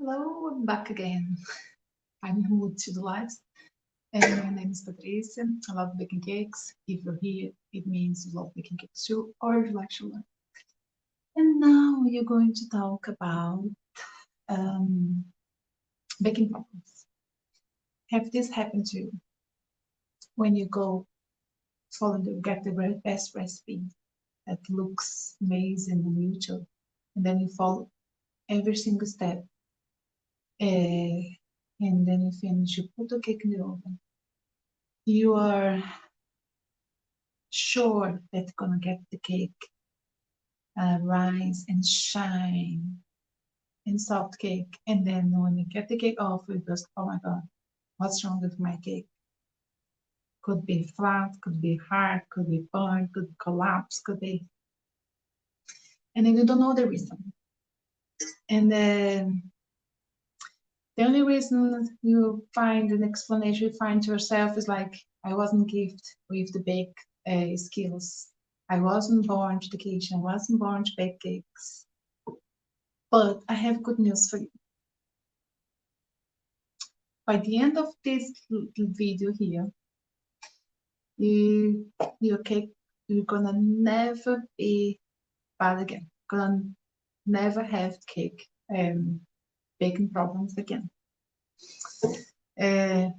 Hello, I'm back again. I'm in mood to do lives. And my name is Patricia. I love baking cakes. If you're here, it means you love baking cakes too, or you like to learn. And now we're going to talk about um, baking problems. Have this happened to you when you go get the very best recipe that looks amazing on YouTube, and then you follow every single step, and then you finish, you put the cake in the oven. You are sure that's gonna get the cake rise and shine in soft cake. And then when you get the cake off, you just, oh my God, what's wrong with my cake? Could be flat, could be hard, could be burnt, could collapse, could be. And then you don't know the reason. And then the only reason you find an explanation, you find to yourself is like, I wasn't gifted with the bake skills. I wasn't born to the kitchen, I wasn't born to bake cakes. But I have good news for you. By the end of this little video here, your cake, you're gonna never be bad again. Gonna never have cake baking problems again.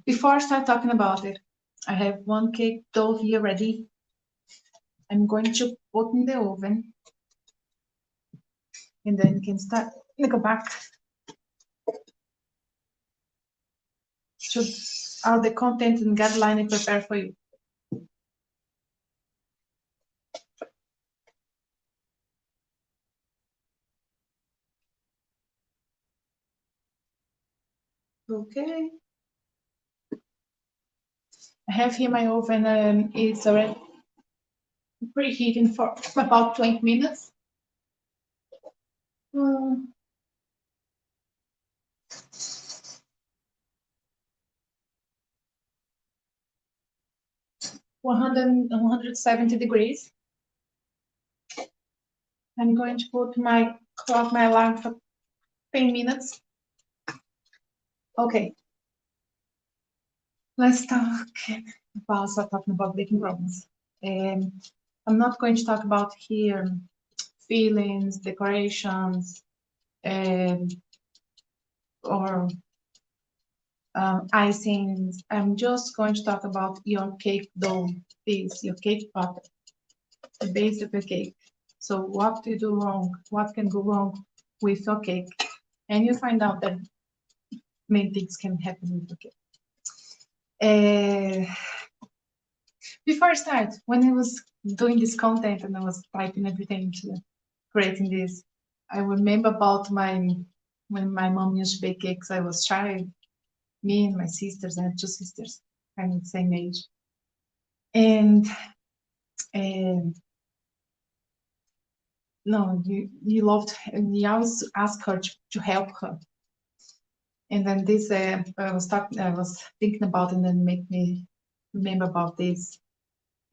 Before I start talking about it, I have one cake dough here ready. I'm going to put in the oven, and then you can start. Let me go back to all the content and guideline I prepare for you. Okay. I have here my oven. It's already preheating for about 20 minutes. 170 degrees. I'm going to put my clock my alarm for 10 minutes. Okay. Let's start talking about baking problems. I'm not going to talk about here fillings, decorations, or icings. I'm just going to talk about your cake dough, your cake batter, the base of your cake. So what do you do wrong? What can go wrong with your cake? And you find out that many things can happen with your cake. Before I start, when I was doing this content and I was typing everything to creating this, I remember about when my mom used to bake cakes. I was child, me and my sisters. I have two sisters, kind of the same age, and no, you loved. You always ask her to help her. And then this, I was thinking about, and then make me remember about this.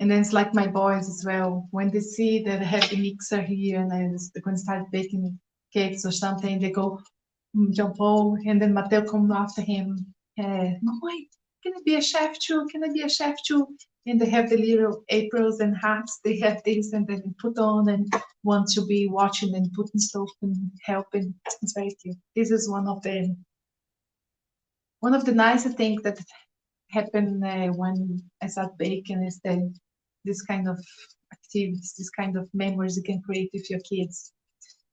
And then it's like my boys as well. When they see that I have the mixer here and they're going to start baking cakes or something, they go, jump over, and then Mateo comes after him. Mamãe, can I be a chef too? Can I be a chef too? And they have the little aprons and hats. They have this, and then put on and want to be watching and putting stuff and helping. It's very cute. This is one of the nicer things that happened when I started baking is this kind of activities, this kind of memories you can create with your kids.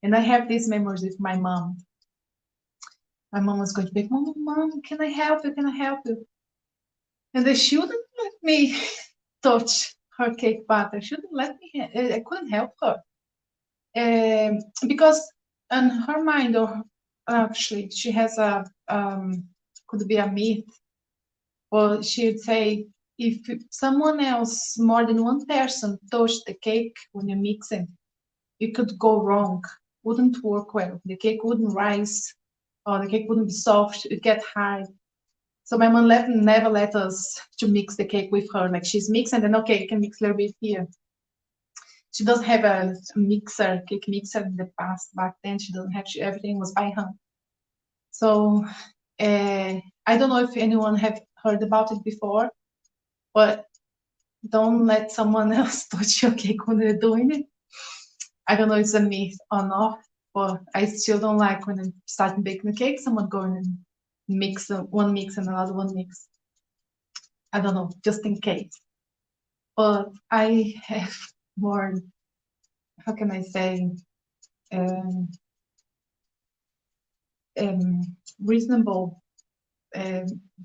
And I have these memories with my mom. My mom was going to bake, Mom, can I help you? Can I help you? And they shouldn't let me touch her cake batter. Shouldn't let me. I couldn't help her because in her mind, or actually, she has could be a myth, or she would say, if someone else, more than one person, touched the cake when you mix it, it could go wrong. Wouldn't work well. The cake wouldn't rise, or the cake wouldn't be soft. It'd get hard. So my mom never let us to mix the cake with her. Like she's mixing, and okay, you can mix a little bit here. She doesn't have a mixer, cake mixer in the past. Back then, she doesn't have. Everything was by hand. So I don't know if anyone have heard about it before, but don't let someone else touch your cake when they're doing it. I don't know if it's a myth or not, but I still don't like when I'm starting baking the cake, someone going and mix one mix and another one mix. I don't know, just in case. But I have more, how can I say, um, reasonable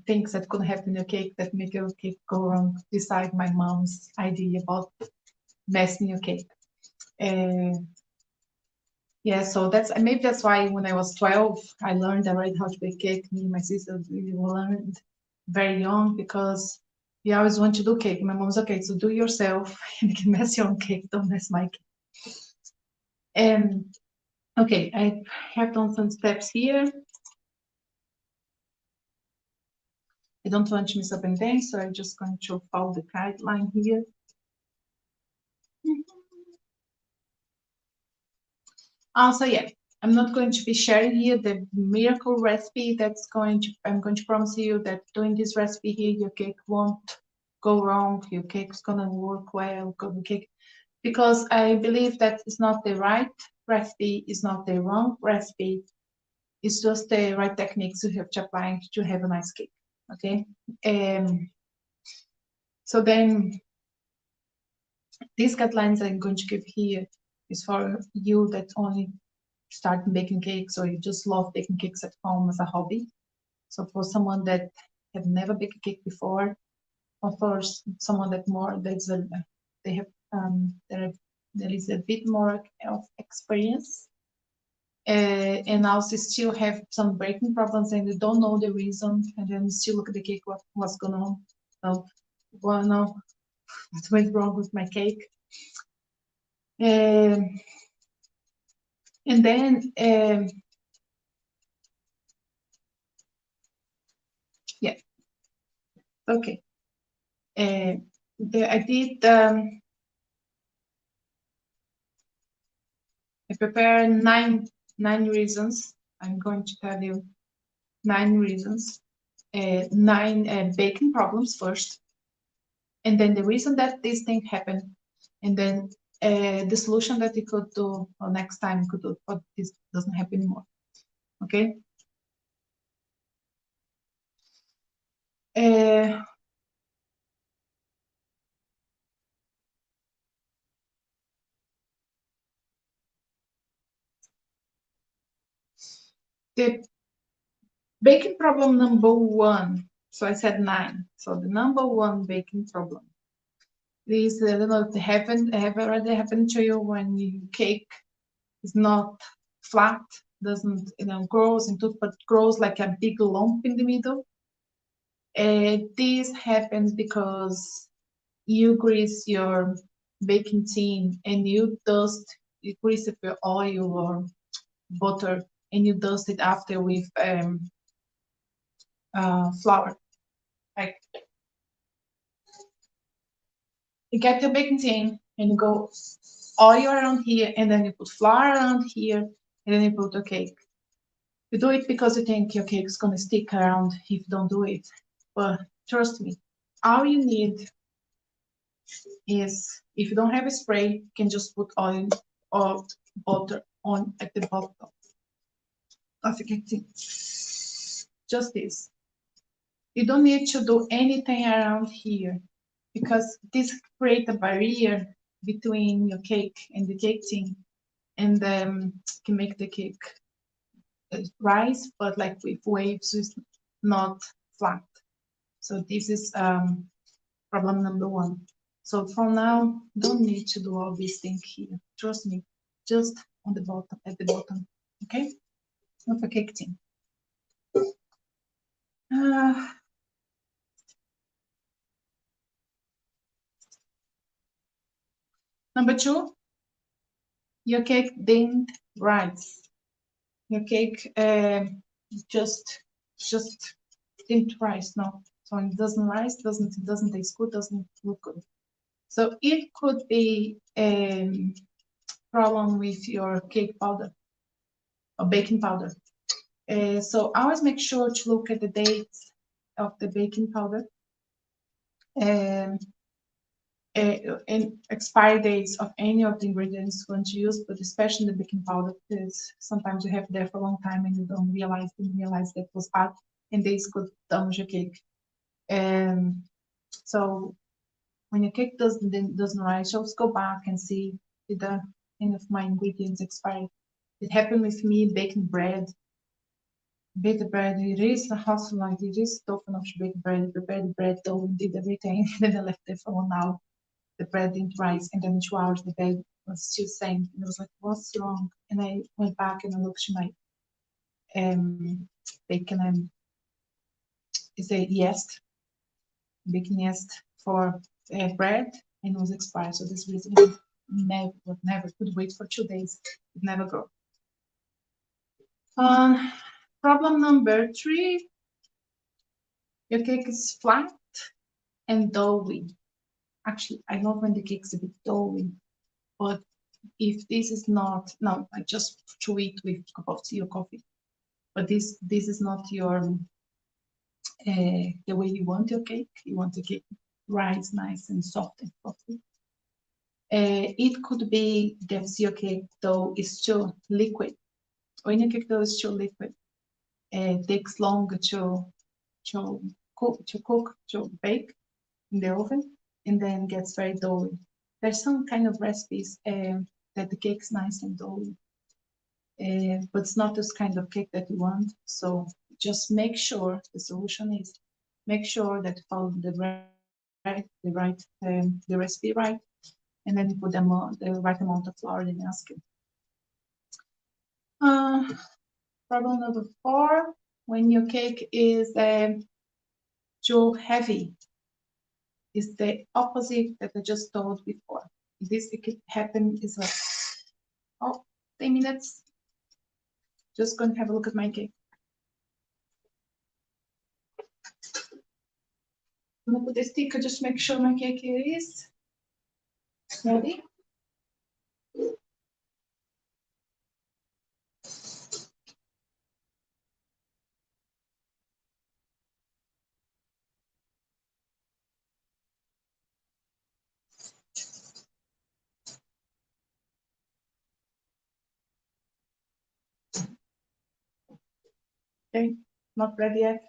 things that could happen in your cake that make your cake go wrong, beside my mom's idea about messing your cake. Yeah, so maybe that's why when I was 12, I learned already how to bake cake. Me and my sister really learned very young because we always want to do cake. My mom's okay, so do yourself and you can mess your own cake, don't mess my cake. Okay, I have done some steps here. I don't want to miss up anything, so I'm just going to follow the guideline here. Also, yeah, I'm not going to be sharing here the miracle recipe I'm going to promise you that doing this recipe here, your cake won't go wrong, your cake's gonna work well, because I believe that it's not the right recipe, it's not the wrong recipe, it's just the right techniques you have to apply to have a nice cake, okay? So then, these guidelines I'm going to give here is for you that only start baking cakes or you just love baking cakes at home as a hobby. So for someone that have never baked a cake before, or for someone that there is a bit more of experience, and also still have some breaking problems and they don't know the reason, and then still look at the cake, what's going on? Well, no, what went wrong with my cake? And then, yeah, okay. I did, I prepared nine reasons. I'm going to tell you 9 reasons, 9 baking problems first, and then the reason that this thing happened, and then the solution that you could do, or next time you could do, but this doesn't happen anymore. Okay. The baking problem number 1. So I said 9. So the number 1 baking problem is, I don't know if it have already happened to you when your cake is not flat, doesn't grows into, but grows like a big lump in the middle. This happens because you grease your baking tin and you grease it with oil or butter, and you dust it after with flour. Like, you get your baking tin and you go oil around here, and then you put flour around here, and then you put a cake. You do it because you think your cake is gonna stick around if you don't do it. But trust me, all you need is, if you don't have a spray, you can just put oil or butter on at the bottom of your cake tin. Just this. You don't need to do anything around here, because this creates a barrier between your cake and the cake tin, and can make the cake rise, but like with waves, it's not flat. So this is problem number 1. So for now, don't need to do all these things here. Trust me, just on the bottom, at the bottom, okay? Of a cake tin. Number 2, your cake didn't rise. Your cake just didn't rise. No, so it doesn't rise, doesn't taste good, doesn't look good. So it could be problem with your cake powder or baking powder. So always make sure to look at the dates of the baking powder and expiry dates of any of the ingredients you want to use, but especially the baking powder, because sometimes you have it there for a long time and you don't realize that it was bad, and this could damage your cake. So when your cake doesn't rise, just go back and see if any of my ingredients expired. It happened with me baking bread. Bake the bread, it is a hustle, like it is tough enough to bake bread, prepare the bread dough, did everything, and then I left it for 1 hour. The bread didn't rise, and then in 2 hours the bread was still saying, and I was like, what's wrong? And I went back and I looked to my bacon and it's a yeast, baking yeast for bread, and it was expired. So this reason never could wait for 2 days. It never grew. Problem number 3, your cake is flat and doughy. Actually, I love when the cake's a bit doughy, but if this is not, no, I just to eat with a cup of tea or coffee, but this is not your, the way you want your cake. You want the cake rise nice and soft and fluffy. It could be that your cake dough is too liquid. When your cake dough is too liquid, it takes longer to bake in the oven, and then gets very doughy. There's some kind of recipes that the cake's nice and doughy, but it's not this kind of cake that you want. So just make sure the solution is make sure that you follow the recipe right, and then you put the right amount of flour in the basket. Problem number 4, when your cake is too heavy, is the opposite that I just told before. This could happen is like, 10 minutes. Just going to have a look at my cake. I'm gonna put the sticker just make sure my cake is ready. Okay, not ready yet.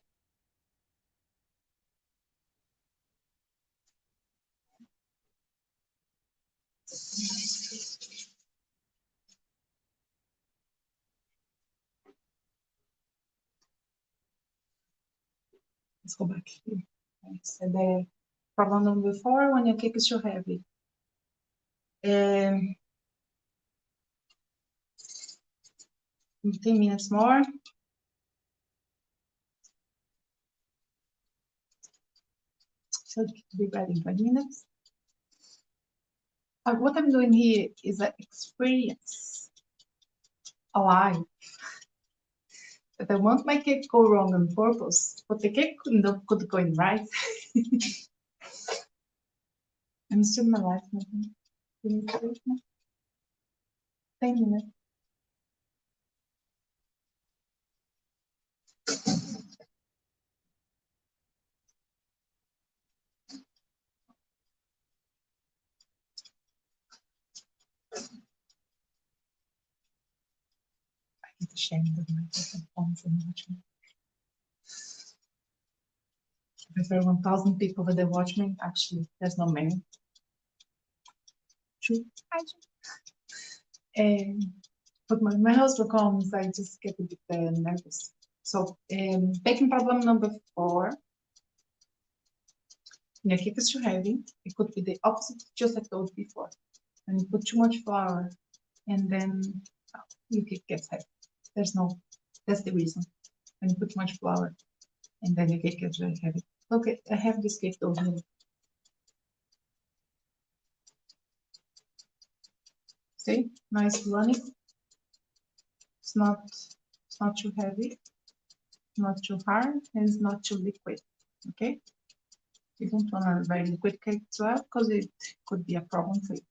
Let's go back here. Okay, so the problem number 4, when your cake is too heavy. 15 minutes more. So it will be ready in 20 minutes. What I'm doing here is an experience, alive. But I want my cake to go wrong on purpose, but the cake could go in right. I'm still in my life. 10 minutes. It's ashamed of myself and watch me. If there are 1,000 people that watch me, actually, there's not many. True. But my husband comes, I just get a bit nervous. So, baking problem number 4. When your cake is too heavy, it could be the opposite, just like I told before. When you put too much flour, and then your cake gets heavy. That's the reason. When you put too much flour, and then your cake gets very heavy. Okay, I have this cake dough here. See, nice runny. It's not too heavy, not too hard, and it's not too liquid. Okay, you don't want a very liquid cake as well, because it could be a problem for you.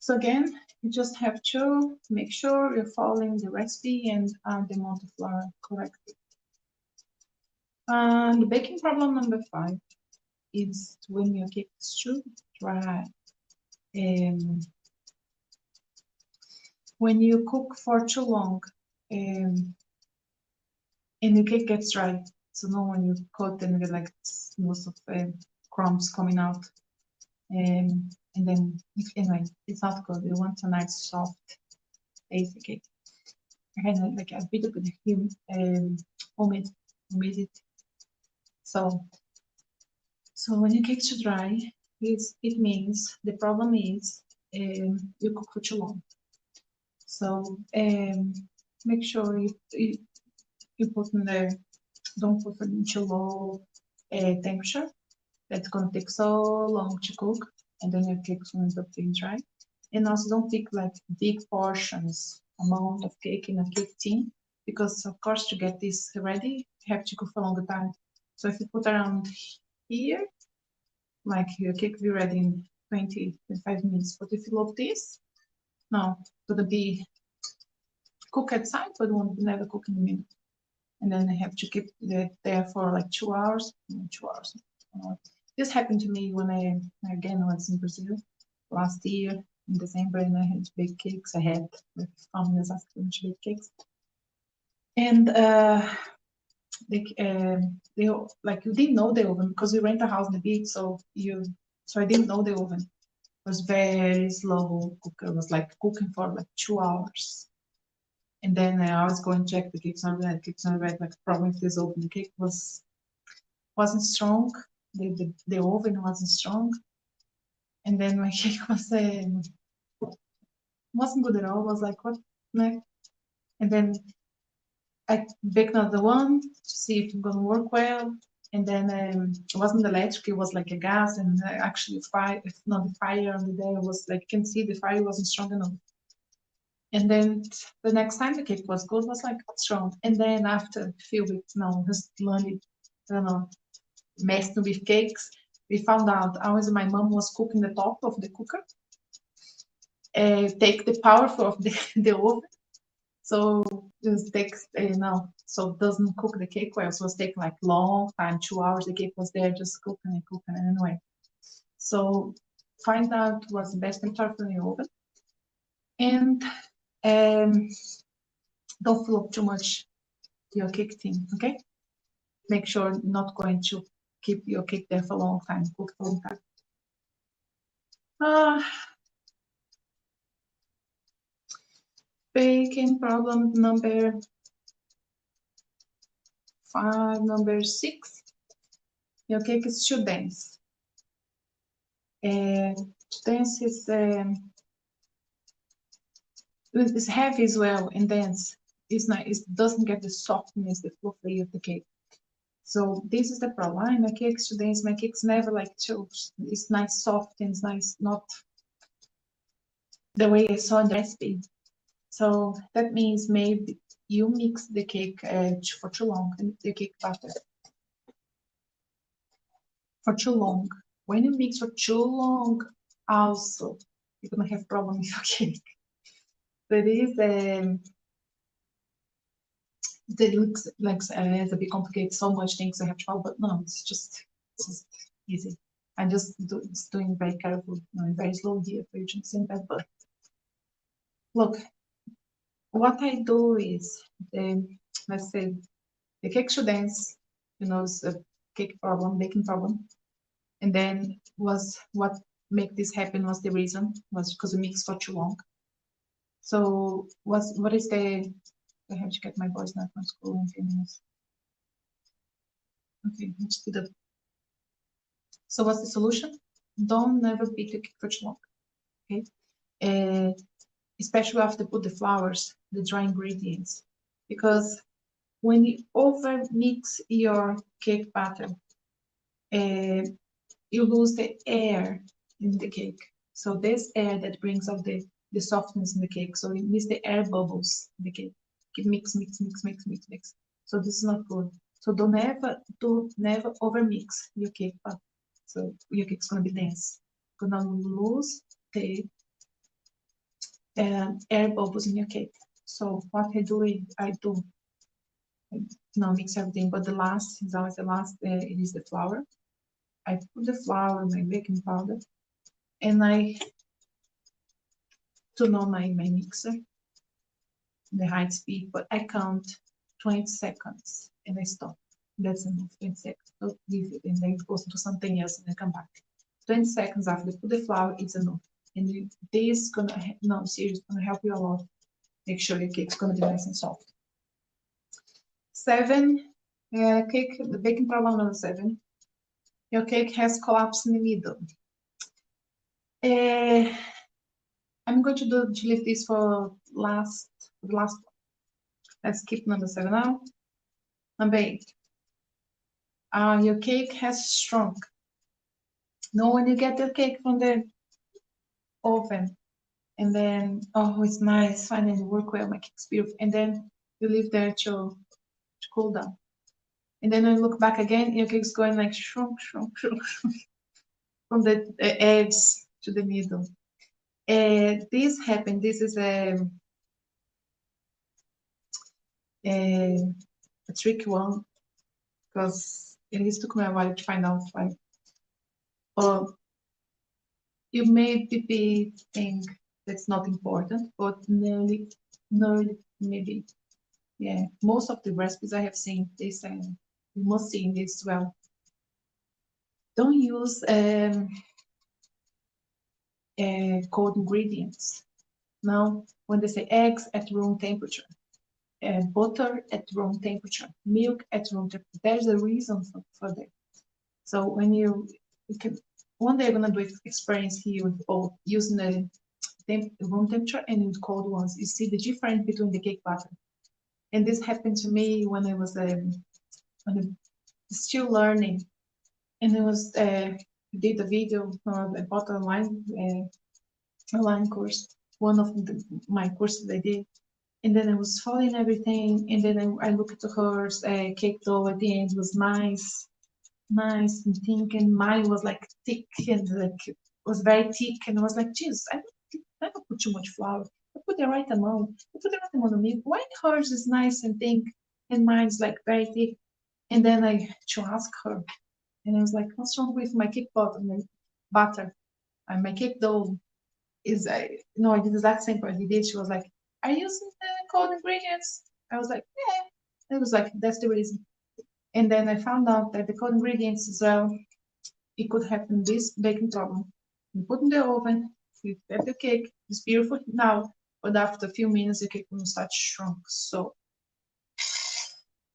So again, you just have to make sure you're following the recipe and the amount of flour correctly. The baking problem number 5 is when your cake is too dry. When you cook for too long, and the cake gets dry, so now when you cut and get like most of crumbs coming out, and then anyway, it's not good. You want a nice soft basic cake. And like a bit of the humidity. So when your cake's too dry, it means the problem is you cook for too long. So make sure you put in there, don't put it in too low temperature. That's gonna take so long to cook, and then your cake's gonna end up being dry. And also don't pick like big portions amount of cake in a cake tin, because of course to get this ready, you have to cook for a longer time. So if you put around here, like your cake will be ready in 20-25 minutes. But if you look this, no, it's gonna be cook outside, but won't never cook in the middle. And then I have to keep it there for like 2 hours. 2 hours. This happened to me when I was in Brazil last year in December, and I had to bake cakes. I had like families asking me to bake cakes, and they like you didn't know the oven because we rent a house in the beach, so I didn't know the oven. It was very slow cooker. It was like cooking for like 2 hours. And then I was going to check the cakes on red. Cakes on red, like the problem with this oven. The cake wasn't strong. The oven wasn't strong. And then my cake wasn't good at all. I was like, what? And then I baked another one to see if it's gonna work well. And then it wasn't electric, it was like a gas, and actually fire. If not the fire on the day was like you can see the fire wasn't strong enough. And then the next time the cake was good, was like strong. And then after a few weeks, just learning, I don't know, messing with cakes, we found out always my mom was cooking the top of the cooker, take the power of the oven. So it takes, so it doesn't cook the cake well. So it's taking like long time, 2 hours. The cake was there just cooking anyway. So find out what's the best temperature for the oven. And don't fill up too much your cake tin, okay? Make sure not going to keep your cake there for a long time, cook for a long time. Baking problem number 5, number 6. Your cake is too dense. Dense is heavy as well and dense. It's not. It doesn't get the softness, the fluffy of the cake. So this is the problem. My cake's too dense. My cake's never like too. It's nice, soft, and it's nice, not the way I saw in the recipe. So that means maybe you mix the cake for too long, the cake batter for too long. When you mix for too long, also you're gonna have problem with your cake. There is that looks like it's a bit complicated, so much things I have to follow, but no, it's just easy. I'm just doing very careful, very slow here for you to understand that. But look, what I do is, let's say, the cake should dance, it's a cake problem, baking problem. And then what make this happen was the reason, was because we mixed for too long. So what is I have to get my boys now from school in a few minutes. Okay, let's do that. So what's the solution? Don't never beat the cake for too long, okay? Especially after put the flours, the dry ingredients, because when you over mix your cake batter, you lose the air in the cake. So this air that brings out the softness in the cake. So you miss the air bubbles in the cake. Mix. So this is not good. So never over mix your cake batter. So your cake's gonna be dense. Gonna lose the air bubbles in your cake. So what I do is now mix everything, but the last is always the last. It is the flour. I put the flour, my baking powder, and I turn on my mixer, the high speed, but I count 20 seconds and I stop. That's enough, 20 seconds. Don't leave it and then it goes into something else and then come back. 20 seconds after you put the flour, it's enough. And this is gonna, no, seriously, gonna help you a lot. Make sure your cake's gonna be nice and soft. 7, cake, the baking problem number 7. Your cake has collapsed in the middle. I'm going to leave this for the last one. Let's skip number 7 now. Number 8. Your cake has shrunk. Now when you get the cake from the oven and then, oh, it's nice, finally work well, my cake's beautiful. And then you leave there to cool down. And then when you look back again, your cake's going like shrunk, shrunk, shrunk, shrunk from the edge to the middle. This happened, this is a tricky one because it took me a while to find out why. You may think that's not important, but nearly maybe, yeah. Most of the recipes I have seen, they say you must see this as well. Don't use cold ingredients. Now, when they say eggs at room temperature, butter at room temperature, milk at room temperature, there's a reason for that. So when you can, one day I'm gonna do experience here with both using the room temperature and in cold ones. You see the difference between the cake batter. And this happened to me when I was still learning. And I was did a video, I bought online course, one of my courses I did. And then I was following everything. And then I looked at hers cake dough at the end was nice and thick, and mine was like thick and like was very thick, and I was like, geez, I don't put too much flour. I put the right amount. I put the right amount of milk. Why hers is nice and thick and mine's like very thick? And then I to ask her, and I was like, what's wrong with my cake butter? And my cake dough is no, I did the exact same part. She was like, are you using the cold ingredients? I was like, yeah. It was like, that's the reason. And then I found out that the cold ingredients as well, it could happen this baking problem. You put in the oven, you get the cake, it's beautiful now, but after a few minutes the cake will start shrunk. So,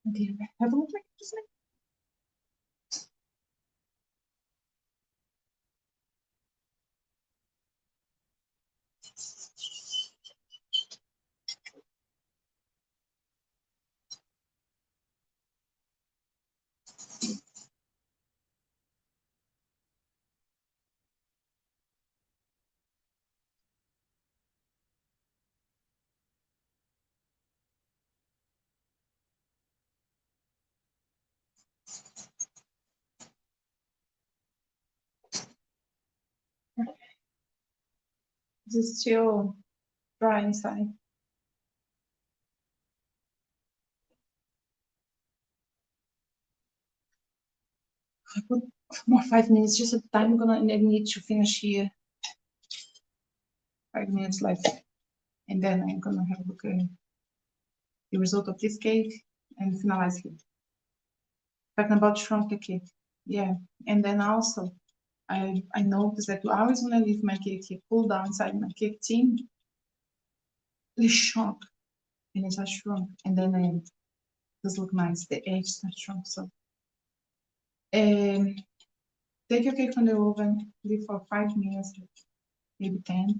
have a look like this. This is still dry inside. I put more 5 minutes, just a time I need to finish here. 5 minutes left. And then I'm gonna have a look at the result of this cake and finalize it. Talking about shrunk the cake. Yeah. And then also I noticed that I always want to leave my cake here, cool down inside my cake tin. It shrunk, and it's shrunk, and then it does look nice. The edge is not shrunk, so take your cake from the oven, leave for 5 minutes, maybe 10,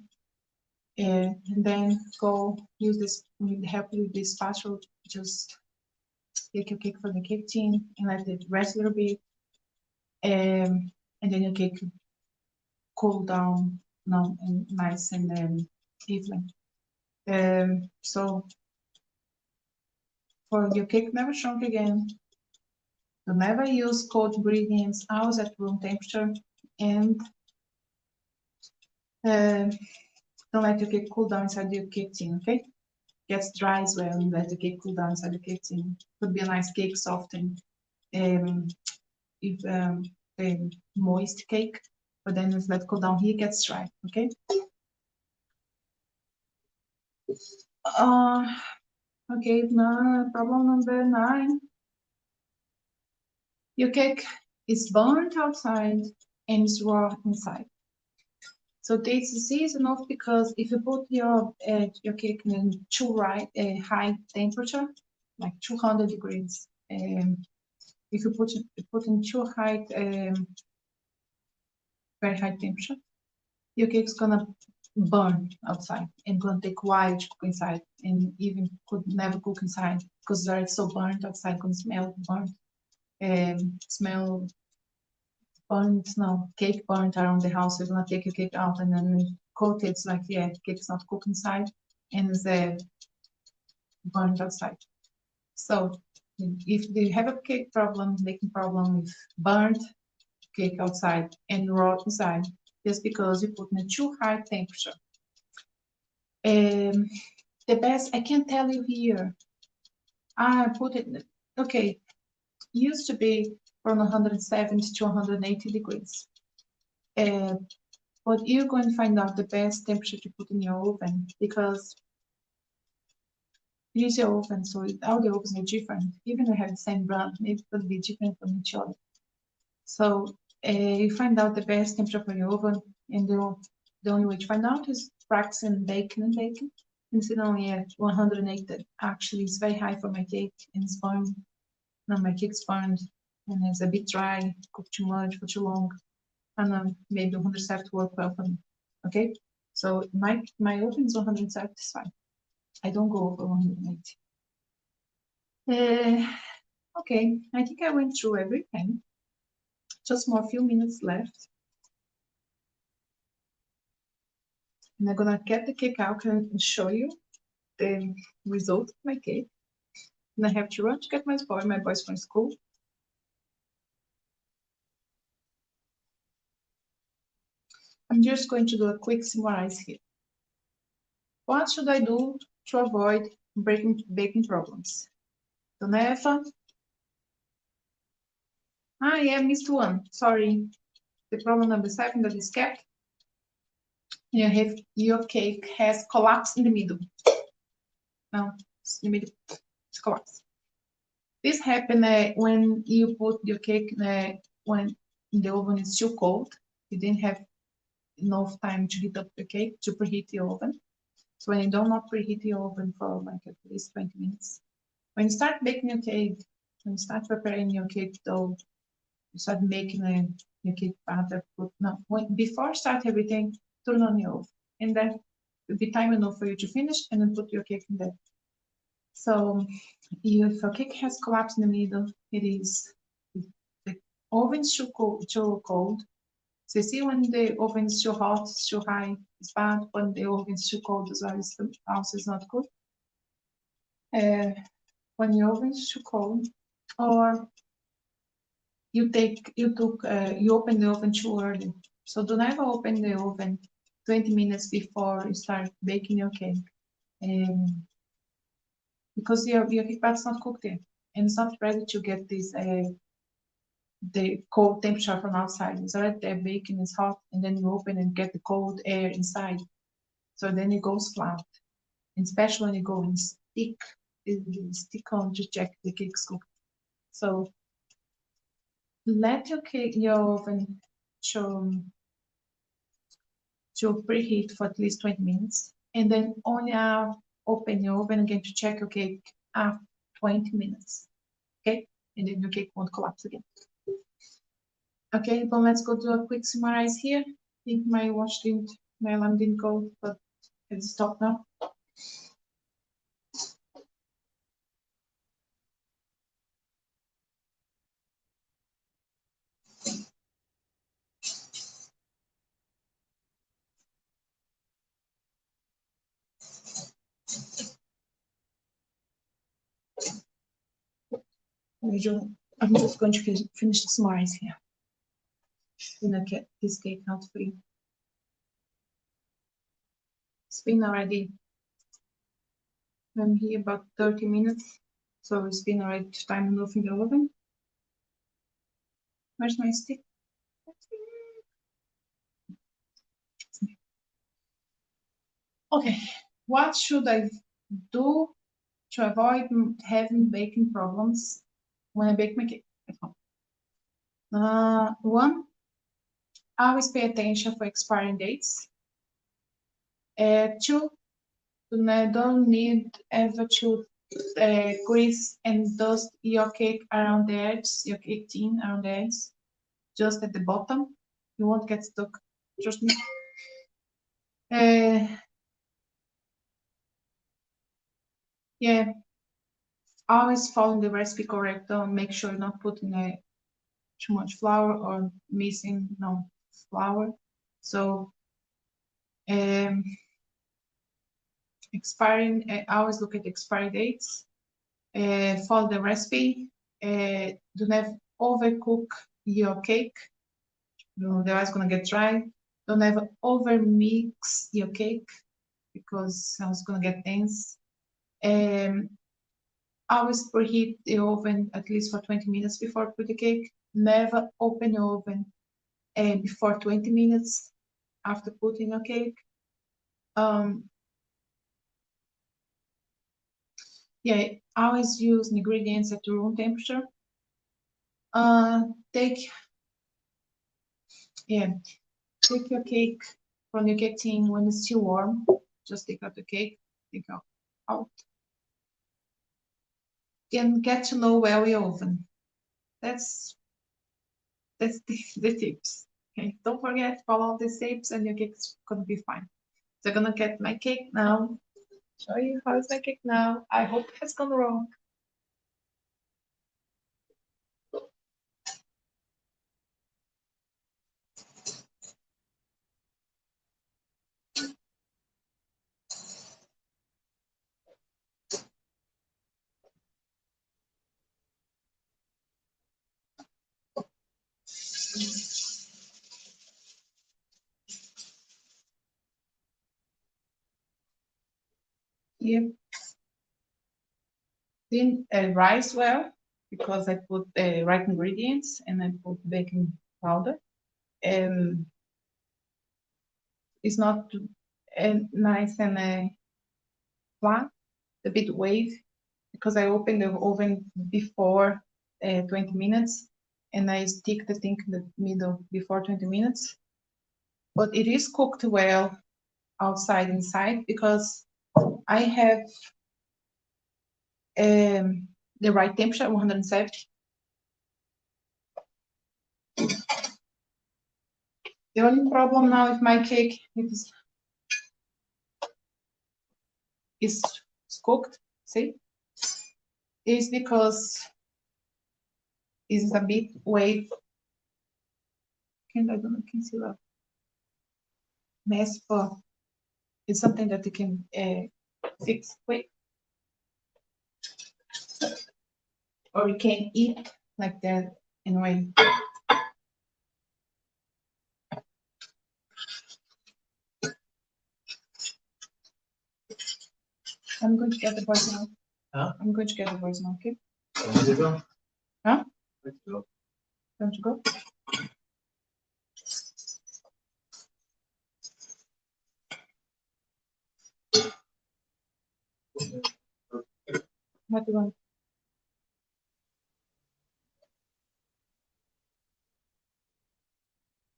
and then go use this. Help you with this spatula. Just take your cake from the cake tin and let it rest a little bit, and then your cake cool down now and nice and even. So for your cake never shrunk again, to never use cold ingredients, always at room temperature, and Don't let your cake cool down inside your cake tin, okay? Gets dry as well and let the cake cool down inside the cake tin. Could be a nice cake, soft and if a moist cake, but then if let cool down here, it gets dry, okay? Okay, now problem number 9. Your cake is burnt outside and is raw inside. So this is easy enough because if you put your cake in too high temperature, like 200 degrees, if you put in too high, very high temperature, your cake's gonna burn outside and gonna take a while to cook inside, and even could never cook inside because it's so burnt outside, gonna smell burnt, smell burnt, no, cake burnt around the house. You're gonna take your cake out and then cook it like, yeah, cake's not cooked inside and it's burnt outside. So if you have a cake problem, making problem with burnt cake outside and raw inside, just because you put in a too high temperature. The best, I can tell you here, I put it, okay, used to be from 170 to 180 degrees. But you're going to find out the best temperature to put in your oven because it is your oven, so all the ovens are different. Even if you have the same brand, maybe it could be different from each other. So you find out the best temperature for your oven, and the only way to find out is practicing baking and baking. And so now, yeah, 180 actually is very high for my cake, and it's burned. Now my cake's burned, and it's a bit dry, cooked too much for too long, and maybe 170 work well for me. Okay, so my oven is 170, it's fine. I don't go over 180. Okay, I think I went through everything. Just more few minutes left. And I'm gonna get the cake out and show you the result of my cake. And I have to run to get my boys from school. I'm just going to do a quick summarize here. What should I do to avoid baking problems? Donefa? Yeah, missed one. Sorry. The problem number 7 that is kept. You have your cake has collapsed in the middle. No, it's in the middle. It's collapsed. This happens when you put your cake when the oven is too cold. You didn't have enough time to heat up the cake to preheat the oven. So when you do not preheat the oven for like at least 20 minutes, when you start baking your cake, when you start preparing your cake dough, you start making your cake batter. Before start everything, turn on your oven, and then it'll be time enough for you to finish and then put your cake in there. So if a cake has collapsed in the middle, it is the oven's too cold. So you see when the oven is too hot, it's too high, it's bad. When the oven is too cold as well, the house is not good. When your oven is too cold, or you open the oven too early. So don't ever open the oven 20 minutes before you start baking your cake. Because your cake batter's not cooked yet, and it's not ready to get this the cold temperature from outside. It's already there baking, it's hot, and then you open and get the cold air inside. So then it goes flat. And especially when you go and stick on to check the cake's cooked. So let your oven to preheat for at least 20 minutes, and then only open your oven again to check your cake after 20 minutes. Okay, and then your cake won't collapse again. Okay, but let's go do a quick summarize here. I think my alarm didn't go, but it's stopped now. I'm just going to finish the summarize here. I'm gonna get this cake out for you. It's been already, I'm here about 30 minutes, so it's been already time moving the oven. Where's my stick? Okay, what should I do to avoid having baking problems when I bake my cake at home? One, always pay attention for expiring dates. Two, don't need ever to grease and dust your cake around the edges, your cake tin around the edges, just at the bottom. You won't get stuck, trust me. Yeah, always follow the recipe correct. Don't make sure you're not putting too much flour or missing no flour. So expiring, always look at the expiry dates. Follow the recipe. Do not overcook your cake. Otherwise it's gonna get dry. Don't ever over mix your cake because it's gonna get dense. Always preheat the oven at least for 20 minutes before put the cake. Never open your oven before 20 minutes after putting your cake. Yeah, always use ingredients at room temperature. Take your cake from your cake tin when it's still warm. Just take out the cake, take out. And get to know well your oven. That's the tips. Okay, don't forget, follow the tips and your cake's gonna be fine. So I'm gonna get my cake now. Show you how is my cake now. I hope it has gone wrong. Yep. Didn't rise well because I put the right ingredients and I put baking powder. It's not nice and flat, a bit wave because I opened the oven before 20 minutes and I stick the thing in the middle before 20 minutes. But it is cooked well outside inside because I have the right temperature, 170. The only problem now with my cake is cooked, see, is because it's a bit wave. I don't know, can see that mess, but it's something that you can fix quick. Or you can eat like that anyway. I'm going to get the voice now. Huh? I'm going to get the voice now, okay? Where you go? Huh? Where you go? Don't you go? What do you want?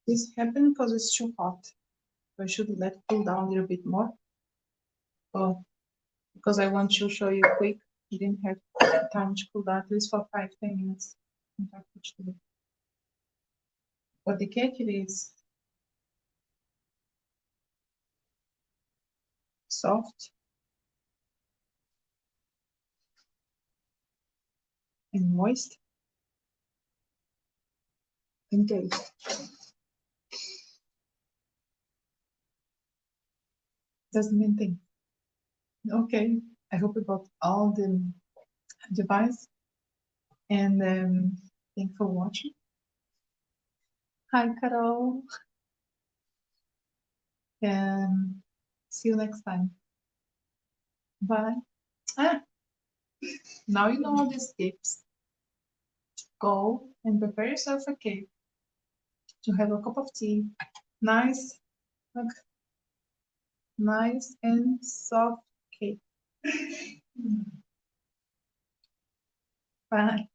This happened because it's too hot. So I should let it cool down a little bit more. But because I want to show you quick, you didn't have time to cool down at least for 5-10 minutes. But the cake it is soft and moist and taste. That's the main thing. Okay, I hope you got all the advice and thanks for watching. Hi, Carol. See you next time. Bye. Now you know all these tips. Go and prepare yourself a cake to have a cup of tea. Nice, like, nice and soft cake. Bye.